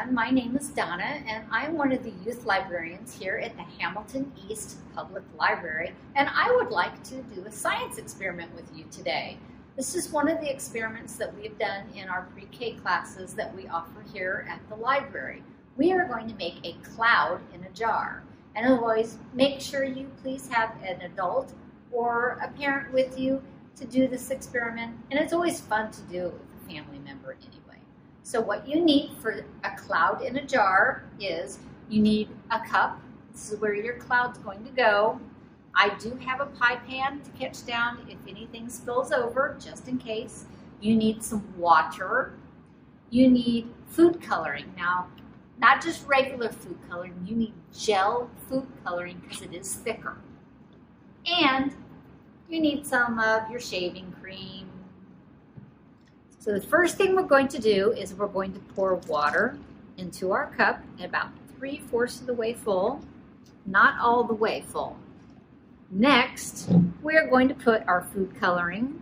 everyone. My name is Donna, and I'm one of the youth librarians here at the Hamilton East Public Library, and I would like to do a science experiment with you today. This is one of the experiments that we've done in our pre-K classes that we offer here at the library. We are going to make a cloud in a jar, and always make sure you please have an adult or a parent with you to do this experiment, and it's always fun to do it with a family member anyway. So what you need for a cloud in a jar is you need a cup. This is where your cloud's going to go. I do have a pie pan to catch down if anything spills over, just in case. You need some water. You need food coloring. Now, not just regular food coloring, you need gel food coloring because it is thicker. And you need some of your shaving cream. So the first thing we're going to do is we're going to pour water into our cup at about 3/4 of the way full, not all the way full. Next, we're going to put our food coloring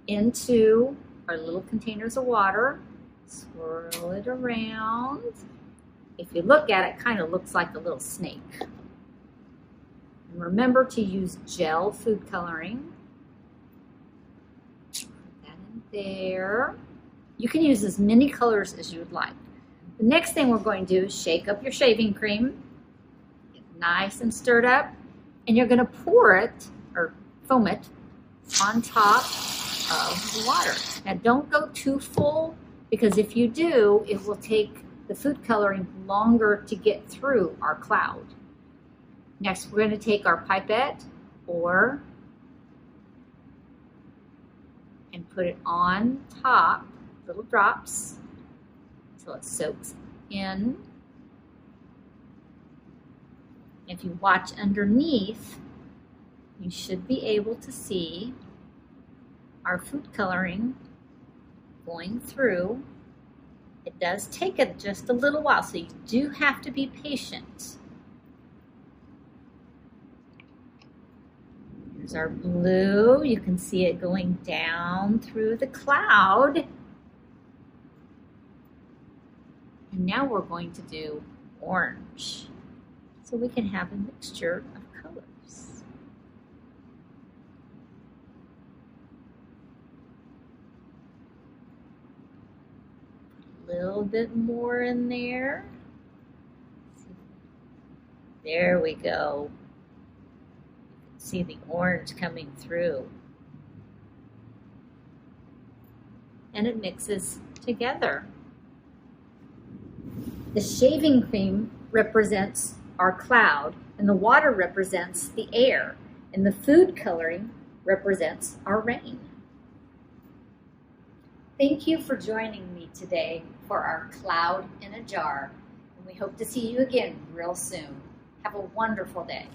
into our little containers of water, swirl it around. If you look at it, it kind of looks like a little snake. And remember to use gel food coloring. There. You can use as many colors as you would like. The next thing we're going to do is shake up your shaving cream. Get nice and stirred up. And you're going to pour it, or foam it, on top of the water. Now don't go too full, because if you do, it will take the food coloring longer to get through our cloud. Next, we're going to take our pipette and put it on top, little drops, until it soaks in. If you watch underneath, you should be able to see our food coloring going through. It does take just a little while, so you do have to be patient. Here's our blue. You can see it going down through the cloud. And now we're going to do orange, so we can have a mixture of colors. A little bit more in there. There we go. See the orange coming through. And it mixes together. The shaving cream represents our cloud, and the water represents the air, and the food coloring represents our rain. Thank you for joining me today for our cloud in a jar, and we hope to see you again real soon. Have a wonderful day.